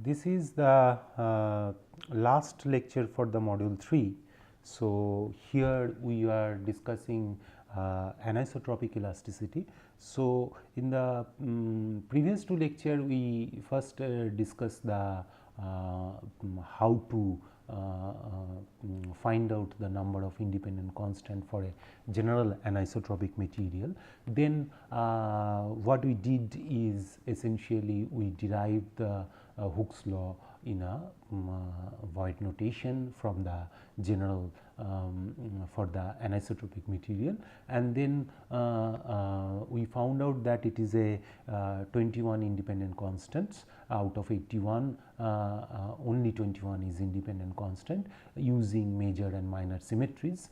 This is the last lecture for the module 3. So, here we are discussing anisotropic elasticity. So, in the previous two lecture we first discussed the how to find out the number of independent constant for a general anisotropic material. Then what we did is essentially we derived the Hooke's law in a void notation from the general for the anisotropic material, and then we found out that it is a 21 independent constants out of 81. Only 21 is independent constant using major and minor symmetries.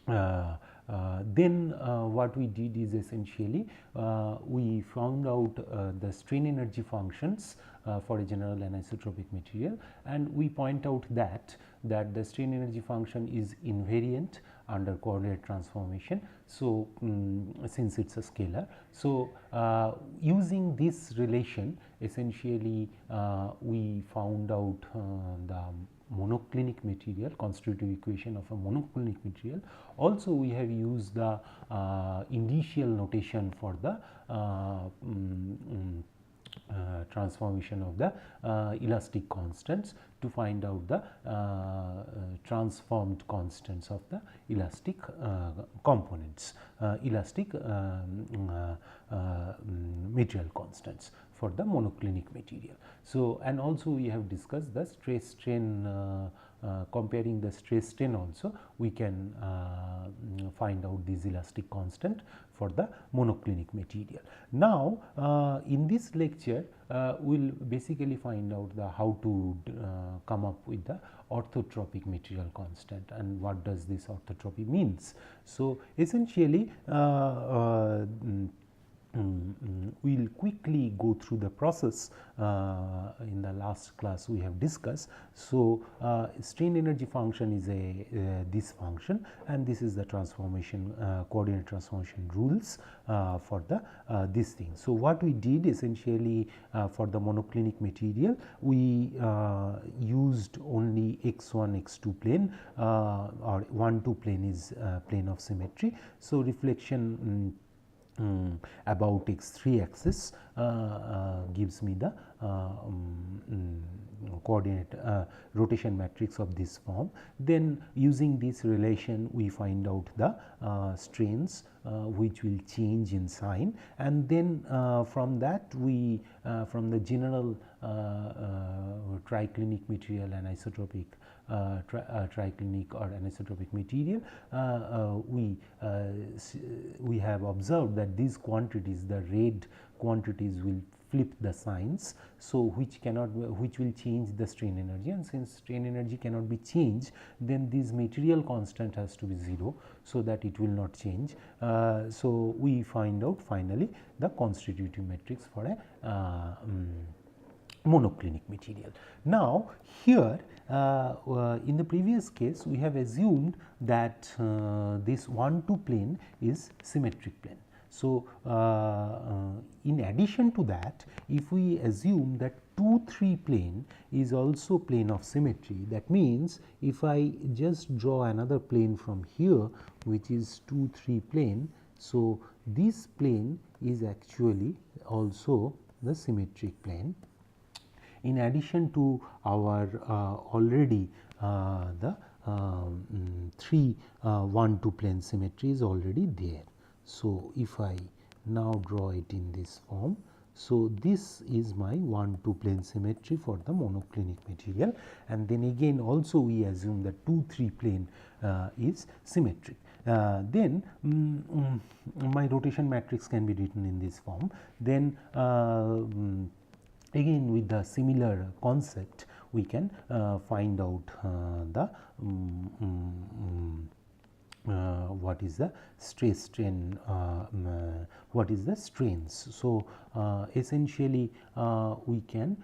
Then what we did is essentially we found out the strain energy functions for a general anisotropic material, and we point out that the strain energy function is invariant under coordinate transformation. So, since it is a scalar, so using this relation essentially we found out the monoclinic material, constitutive equation of a monoclinic material. Also we have used the initial notation for the transformation of the elastic constants to find out the transformed constants of the elastic components, elastic material constants for the monoclinic material. So, and also we have discussed the stress strain, comparing the stress strain also we can find out this elastic constant for the monoclinic material. Now, in this lecture we will basically find out the how to come up with the orthotropic material constant and what does this orthotropy means. So, essentially we will quickly go through the process in the last class we have discussed. So, strain energy function is a this function, and this is the transformation coordinate transformation rules for the this thing. So, what we did essentially for the monoclinic material, we used only x1 x2 plane or 1-2 plane is plane of symmetry. So, reflection about x3 axis gives me the coordinate rotation matrix of this form. Then using this relation we find out the strains which will change in sign, and then from that we from the general triclinic material and isotropic triclinic or anisotropic material, we have observed that these quantities, the red quantities will flip the signs. So, which will change the strain energy, and since strain energy cannot be changed, then this material constant has to be 0, so that it will not change. So, we find out finally the constitutive matrix for a monoclinic material. Now, here in the previous case we have assumed that this 1-2 plane is symmetric plane. So, in addition to that, if we assume that 2-3 plane is also plane of symmetry, that means if I just draw another plane from here which is 2-3 plane, so this plane is actually also the symmetric plane. In addition to our already the 3 1-2 plane symmetry is already there. So, if I now draw it in this form, so this is my 1-2 plane symmetry for the monoclinic material, and then again also we assume that 2-3 plane is symmetric. Then my rotation matrix can be written in this form. Then again with the similar concept we can find out the what is the stress strain, what is the strains. So, essentially we can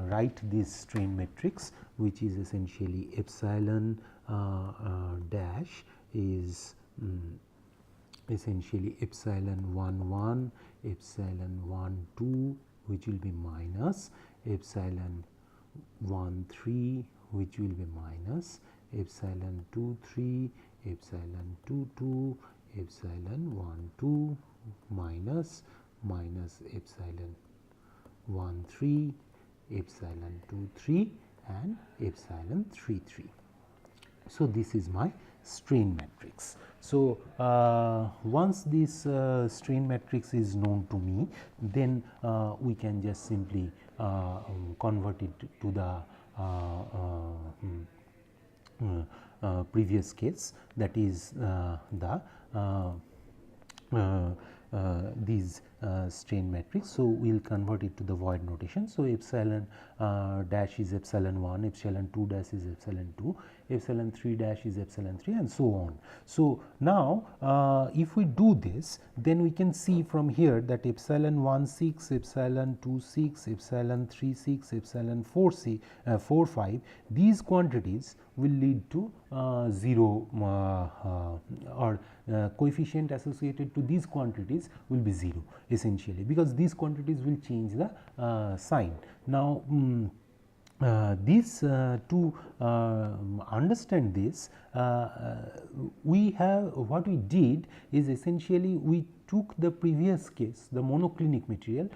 write this strain matrix, which is essentially epsilon dash is essentially epsilon 1 1, epsilon 1 2, which will be minus epsilon 1 3 which will be minus epsilon 2 3 epsilon 2 2 epsilon 1 2 minus epsilon 1 3 epsilon 2 3 and epsilon 3 3. So, this is my strain matrix. So, once this strain matrix is known to me, then we can just simply convert it to the previous case, that is these strain matrix. So, we will convert it to the void notation. So, epsilon dash is epsilon 1, epsilon 2 dash is epsilon 2, epsilon 3 dash is epsilon 3 and so on. So, now if we do this, then we can see from here that epsilon 1 6, epsilon 2 6, epsilon 3 6, epsilon 4 5, these quantities will lead to 0 or coefficient associated to these quantities will be 0 essentially, because these quantities will change the sign. Now, to understand this, we have what we did is essentially we took the previous case, the monoclinic material,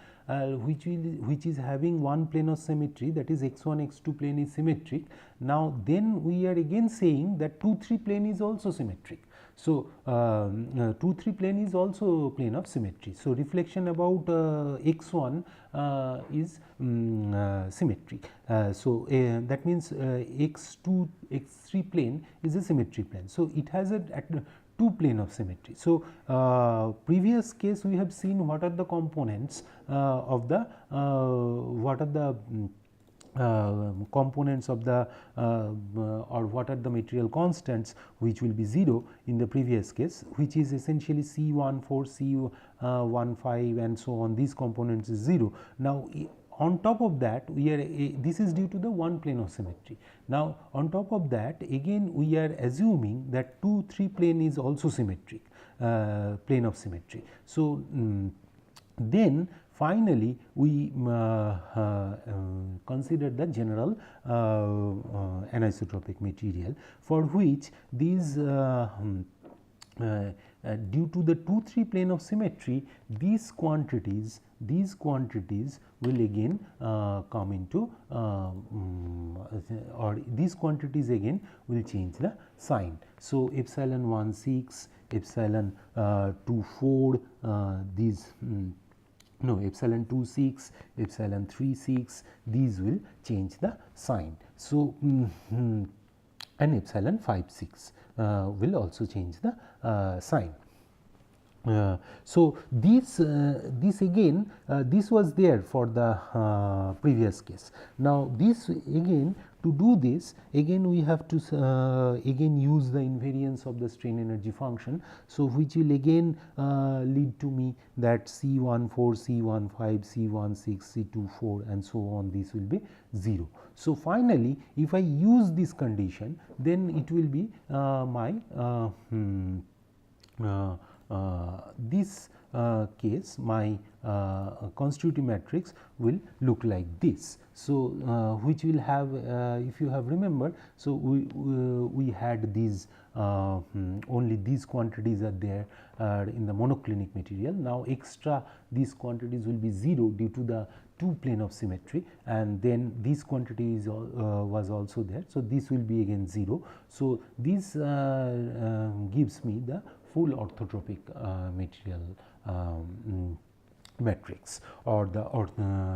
which is having one plane of symmetry, that is x1 x2 plane is symmetric. Now, then we are again saying that 2 3 plane is also symmetric. So, 2 3 plane is also plane of symmetry. So, reflection about x1 is symmetric. That means x2 x3 plane is a symmetric plane. So, it has a two plane of symmetry. So, previous case we have seen what are the components of the components of the or what are the material constants which will be 0 in the previous case, which is essentially C14, C15 and so on, these components is 0. Now, on top of that we are this is due to the one plane of symmetry. Now, on top of that again we are assuming that 2 3 plane is also symmetric, plane of symmetry. So, then finally, we consider the general anisotropic material, for which these due to the 2 3 plane of symmetry, these quantities will again come into or these quantities again will change the sign. So, epsilon 1 6, epsilon 2 4, these no epsilon 2 6, epsilon 3 6, these will change the sign. So, and epsilon 5 6 will also change the sign. So, this again this was there for the previous case. Now, this again, to do this again we have to again use the invariance of the strain energy function. So, which will again lead to me that C14, C15, C16, C24 and so on, this will be 0. So, finally, if I use this condition, then it will be my this case, my constitutive matrix will look like this. So, which will have if you have remembered, so we had these only these quantities are there in the monoclinic material. Now, extra these quantities will be 0 due to the 2 plane of symmetry, and then this quantity is was also there. So, this will be again 0. So, this gives me the full orthotropic material matrix, or the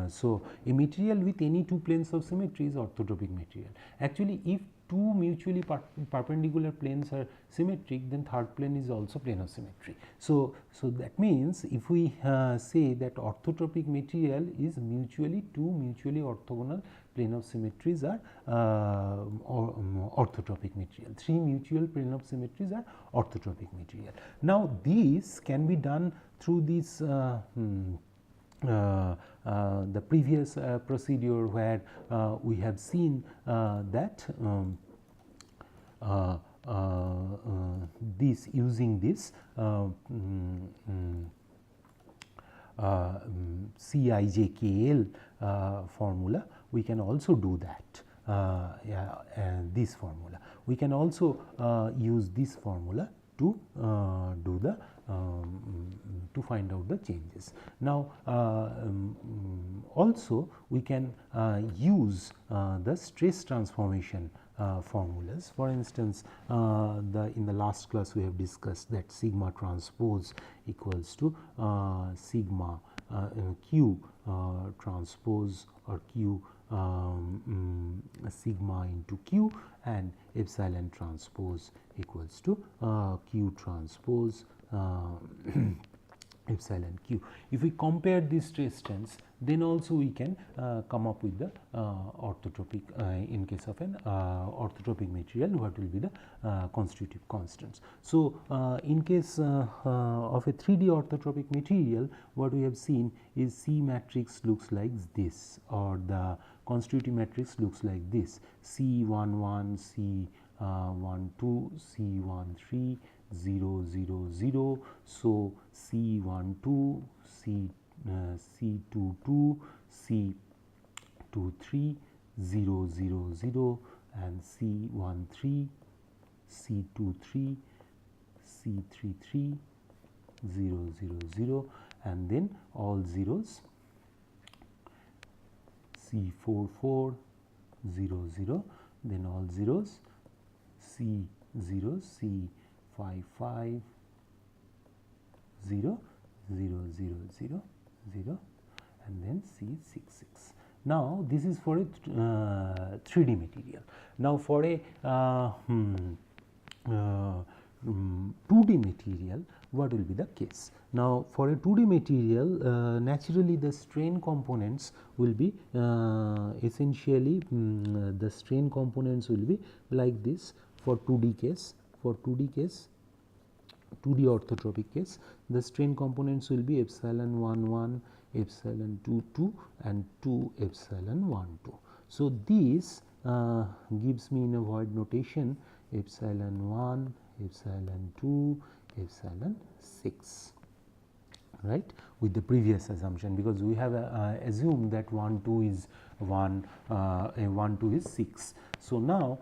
so a material with any 2 planes of symmetry is orthotropic material. Actually, if 2 mutually perpendicular planes are symmetric, then third plane is also plane of symmetry. So, that means if we say that orthotropic material is mutually 2 mutually orthogonal plane of symmetries are orthotropic material. 3 mutual plane of symmetries are orthotropic material. Now, this can be done through this the previous procedure, where we have seen that this using this Cijkl formula, we can also do that. This formula, we can also use this formula to do the to find out the changes. Now, also we can use the stress transformation formulas. For instance, in the last class we have discussed that sigma transpose equals to sigma q transpose or q sigma into q, and epsilon transpose equals to q transpose epsilon q. If we compare these stress strengths, then also we can come up with the orthotropic, in case of an orthotropic material, what will be the constitutive constants. So, in case of a 3D orthotropic material, what we have seen is C matrix looks like this, or the constitutive matrix looks like this: C11, C12, C13, 0 0 0. So, C12, C22, C23, 0 0 0, and C13, C23, C33, 0 0 0, and then all zeros, C44, 0 0, then all zeros, C0, C55, 0 0 0 0 0, and then C66. Now, this is for a 3D material. Now, for a 2D material, what will be the case? Now, for a 2D material, naturally the strain components will be essentially the strain components will be like this. For 2D case, 2D orthotropic case, the strain components will be epsilon 1 1, epsilon 2 2, and 2 epsilon 1 2. So, this gives me in a void notation epsilon 1, epsilon 2, epsilon 6, right, with the previous assumption, because we have assumed that 1 2 is 1, 1 2 is 6. So, now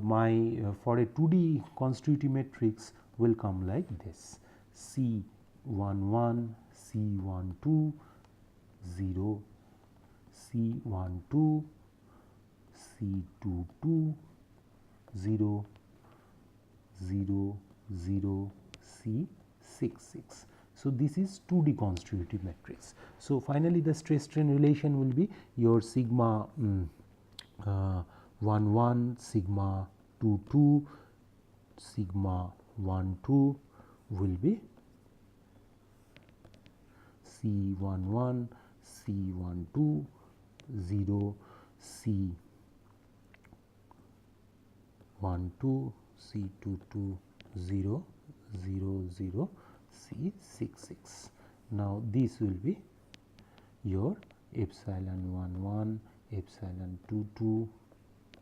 my for a 2D constitutive matrix will come like this: C11, C12, 0, C12, C22, 0, 0, 0, C66. So, this is 2D constitutive matrix. So, finally, the stress strain relation will be your sigma 1 1, sigma 2 2, sigma 1 2 will be C11, C12, 0, C12, C22, 0, 0, 0, C66. Now, this will be your epsilon 1 1, epsilon 2 2,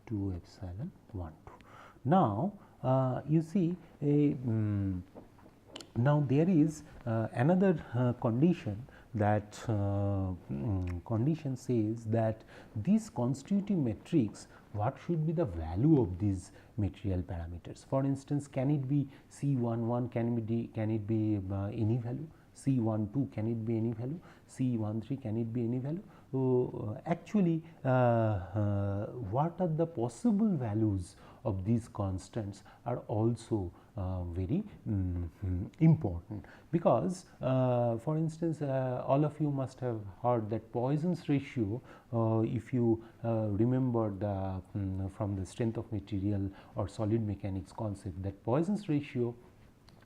2 epsilon 1 2. Now, you see now there is another condition, that condition says that this constitutive matrix, what should be the value of these material parameters. For instance, can it be C11, can it be any value, C12 can it be any value, C13 can it be any value. So, actually what are the possible values of these constants are also very important, because for instance, all of you must have heard that Poisson's ratio, if you remember the from the strength of material or solid mechanics concept, that Poisson's ratio,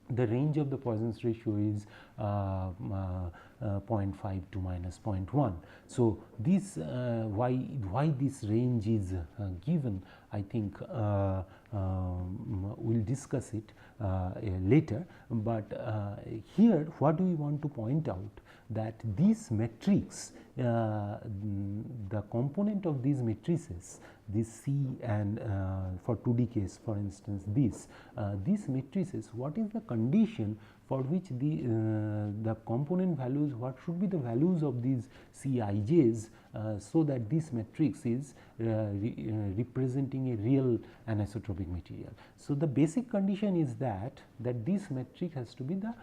the range of the Poisson's ratio is 0.5 to minus 0.1. So, this why this range is given, I think we will discuss it later, but here what we want to point out, that this matrix, the component of these matrices, this C and for 2D case, for instance, these matrices, what is the condition for which the component values, what should be the values of theseCij's, so that this matrix is representing a real anisotropic material. So, the basic condition is that this matrix has to be the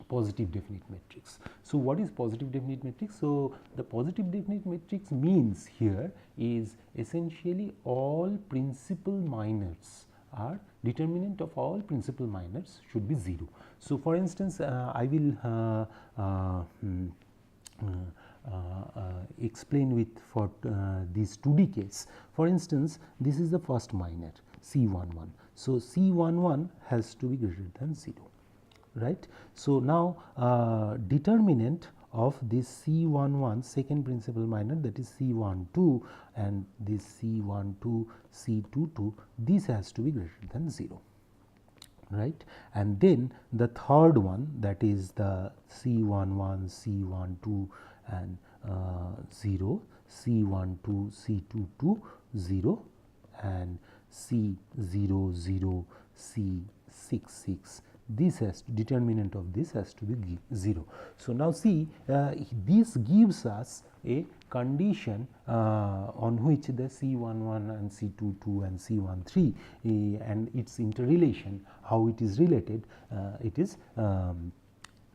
positive definite matrix. So, what is positive definite matrix? So, the positive definite matrix means here is essentially all principal minors are determinant of all principal minors should be 0. So, for instance, I will explain with for this 2D case. For instance, this is the first minor C11. So, C11 has to be greater than 0, right. So, now determinant of this C11 second principal minor, that is C12, and this C12 C22, this has to be greater than 0, right. And then the third one, that is the C11 C12 and 0, C12 C22 0, and C00 C66. This has determinant of this has to be 0. So, now see, this gives us a condition on which the C11 and C22 and C13 and its interrelation, how it is related, it is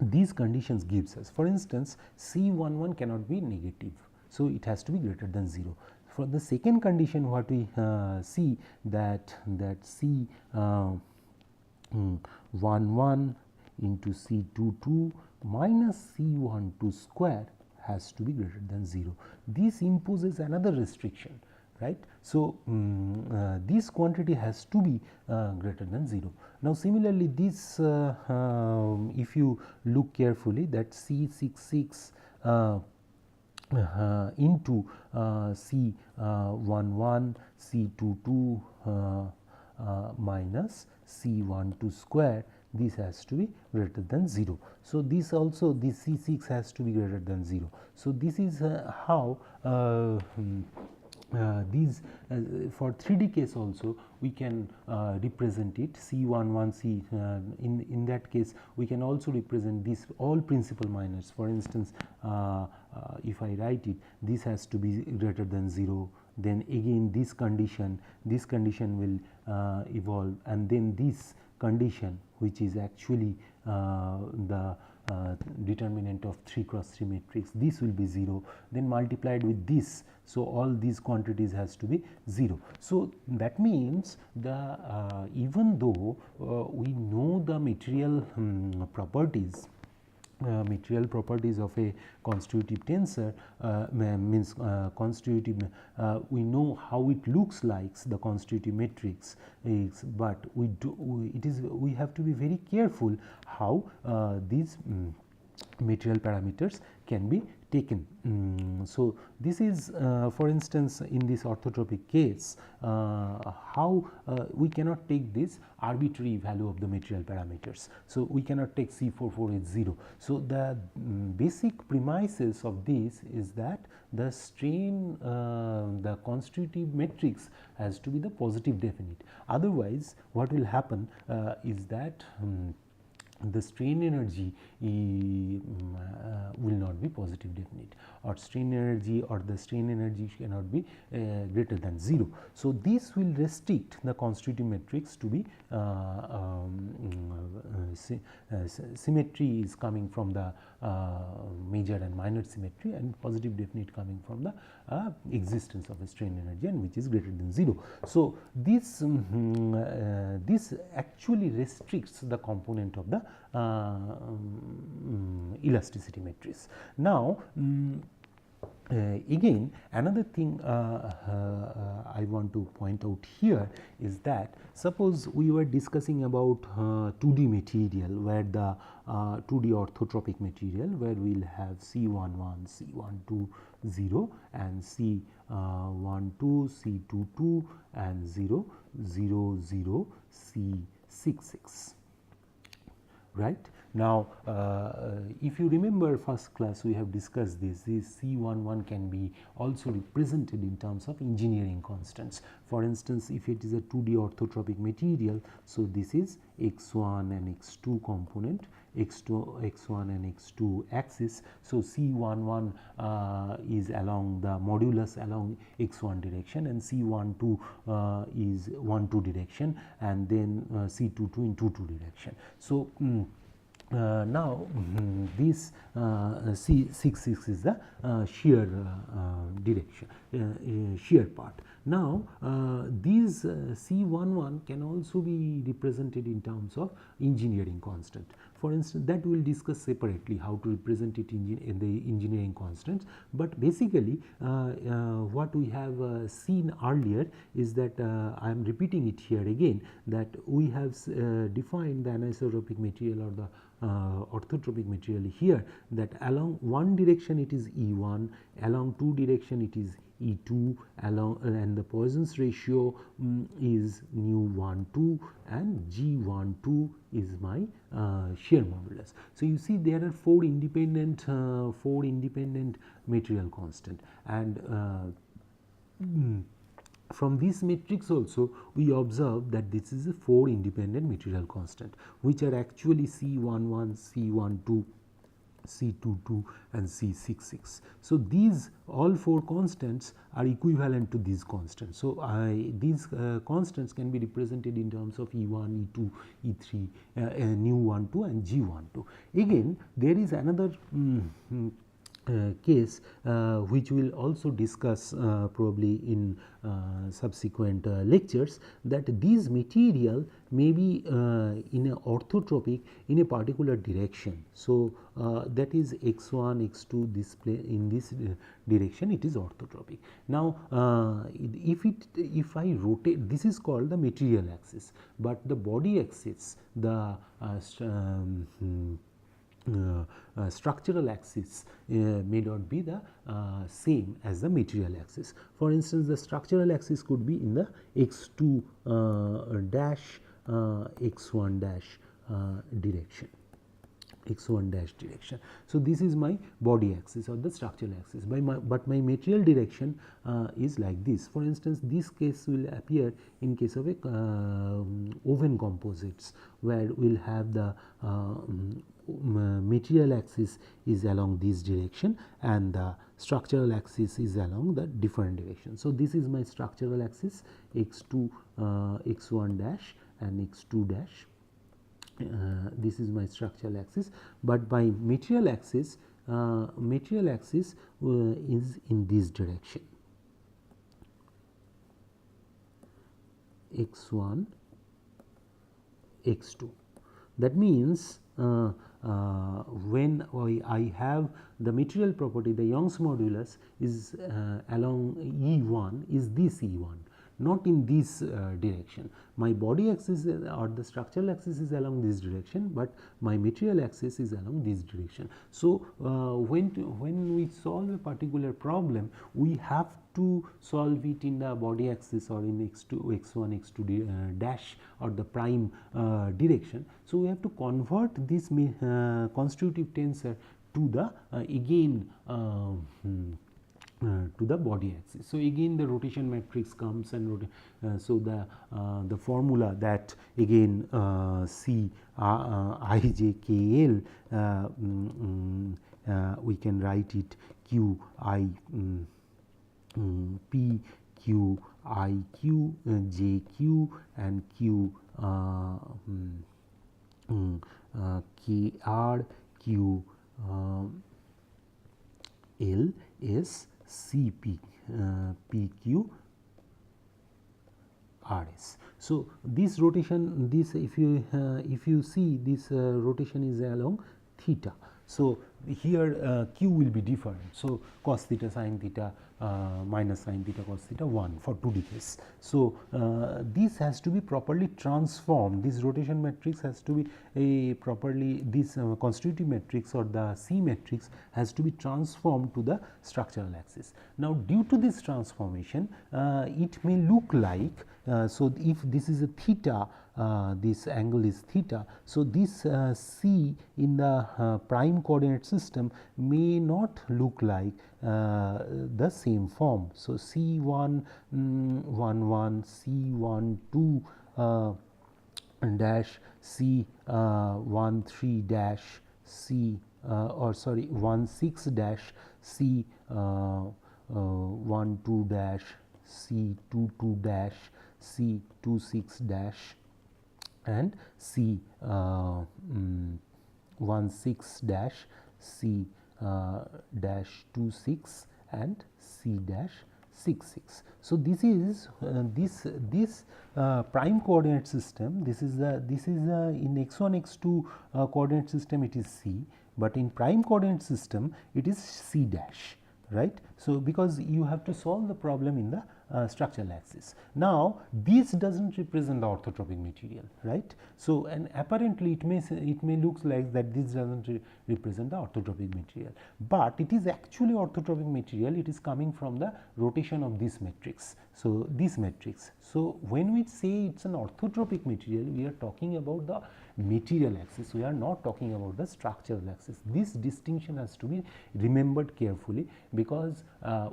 these conditions gives us. For instance, C11 cannot be negative. So, it has to be greater than 0. For the second condition, what we see that C 11 into C22 minus C12 square has to be greater than 0. This imposes another restriction, right. So, this quantity has to be greater than 0. Now, similarly, this if you look carefully, that C66 into C11 C22 minus C12 square, this has to be greater than 0. So, this also, this C6 has to be greater than 0. So, this is how these for 3D case also we can represent it. C11 C in that case we can also represent this all principal minors. For instance, if I write it, this has to be greater than 0, then again this condition will evolve, and then this condition, which is actually the determinant of 3 cross 3 matrix, this will be 0, then multiplied with this. So, all these quantities has to be 0. So, that means the even though we know the material properties, of a constitutive tensor, means constitutive, we know how it looks like the constitutive matrix is, but we have to be very careful how these material parameters can be taken. So, this is for instance, in this orthotropic case, how we cannot take this arbitrary value of the material parameters. So, we cannot take C44 is 0. So, the basic premises of this is that the strain, the constitutive matrix has to be the positive definite. Otherwise, what will happen is that the strain energy will not be positive definite, or strain energy or the strain energy cannot be greater than 0. So, this will restrict the constitutive matrix to be symmetry is coming from the major and minor symmetry, and positive definite coming from the existence of a strain energy, and which is greater than 0. So, this this actually restricts the component of the elasticity matrix. Now, again another thing I want to point out here is that suppose we were discussing about 2D material, where the 2D orthotropic material, where we will have C11, C12, 0 and C12, C22 and 0, 0, 0, C66. Right. Now, if you remember first class, we have discussed this C11 can be also represented in terms of engineering constants. For instance, if it is a 2D orthotropic material, so this is x1 and x2 component, x1 and x2 axis. So, C11 is along the modulus along x1 direction, and C12 is 1-2 direction, and then C22 in 2-2 direction. So, now this C66 is the shear direction, shear part. Now, these C11 can also be represented in terms of engineering constant. For instance, that we will discuss separately how to represent it in the engineering constants, but basically what we have seen earlier is that I am repeating it here again, that we have defined the anisotropic material or the orthotropic material here, that along one direction it is E1, along two direction it is E2, along and the Poisson's ratio is nu12 and G12 is my shear modulus. So, you see there are four independent material constant, and from this matrix also we observe that this is a 4 independent material constant, which are actually C11, C12, C22 and C66. So, these all 4 constants are equivalent to these constants. So, these constants can be represented in terms of E1, E2, E3, nu12 and G12. Again, there is another case which we will also discuss probably in subsequent lectures, that these material may be in a orthotropic in a particular direction. So, that is x1, x2 display in this direction, it is orthotropic. Now, if I rotate, this is called the material axis, but the body axis, the structural axis may not be the same as the material axis. For instance, the structural axis could be in the x2 dash x1 dash direction. X1 dash direction. So, this is my body axis or the structural axis, but my material direction is like this. For instance, this case will appear in case of a oven composites, where we will have the material axis is along this direction and the structural axis is along the different direction. So, this is my structural axis x2 x1 dash and x2 dash. This is my structural axis, but my material axis is in this direction, x1 x2. That means when I have the material property, the Young's modulus is along E1 is this E1, not in this direction. My body axis or the structural axis is along this direction, but my material axis is along this direction. So, when we solve a particular problem, we have to solve it in the body axis or in x2, x1, x2 dash or the prime direction. So, we have to convert this constitutive tensor to the again to the body axis. So, again the rotation matrix comes and so the formula that again C I J K L we can write it Q I P Q I Q J Q and Q K R Q L S C P P Q R S. So, this rotation, this if you see this rotation is along theta. So, here Q will be different. So, cos theta sin theta minus sin theta cos theta 1 for 2D case. So, this has to be properly transformed, this rotation matrix has to be properly, this constitutive matrix or the C matrix has to be transformed to the structural axis. Now, due to this transformation, it may look like So if this is a theta, this angle is theta. So this C in the prime coordinate system may not look like the same form. So C1 1 C1 2 dash C 1 3 dash C or sorry 1 6 dash C 1 2 dash C 2 2 dash C 2 6 dash and C 1 6 dash C dash 2 6 and C dash 6 6. So this is this prime coordinate system. This is in x1 x2 coordinate system it is C, but in prime coordinate system it is C dash, right. So because you have to solve the problem in the structural axis. Now this does not represent the orthotropic material, right. So and apparently it may looks like that this does not represent the orthotropic material, but it is actually orthotropic material. It is coming from the rotation of this matrix. So this matrix. So when we say it's an orthotropic material, we are talking about the material axis, we are not talking about the structural axis. This distinction has to be remembered carefully, because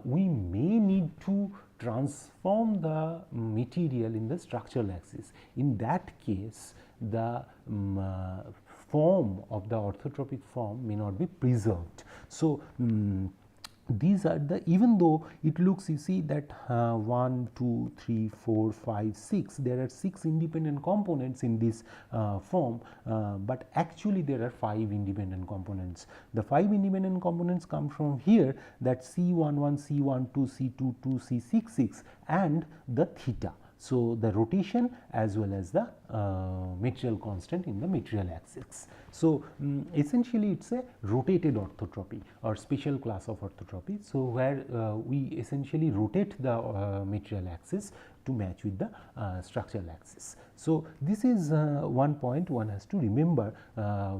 we may need to transform the material in the structural axis. In that case, the form of the orthotropic form may not be preserved. So these are the, even though it looks, you see that 1 2 3 4 5 6, there are 6 independent components in this form, but actually there are 5 independent components. The 5 independent components come from here, that C11 C12 C22 C66 and the theta. So the rotation as well as the material constant in the material axis. So essentially it's a rotated orthotropy or special class of orthotropy. So where we essentially rotate the material axis to match with the structural axis. So this is one point one has to remember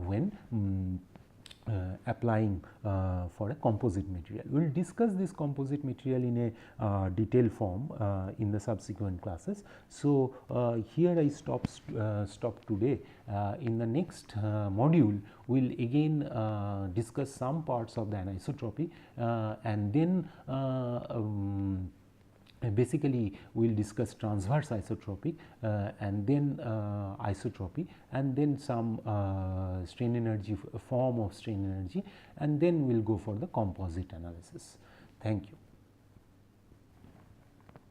when applying for a composite material. We will discuss this composite material in a detailed form in the subsequent classes. So here I stop today. In the next module, we will again discuss some parts of the anisotropy and then basically we will discuss transverse isotropic and then isotropy, and then some strain energy, form of strain energy, and then we will go for the composite analysis. Thank you.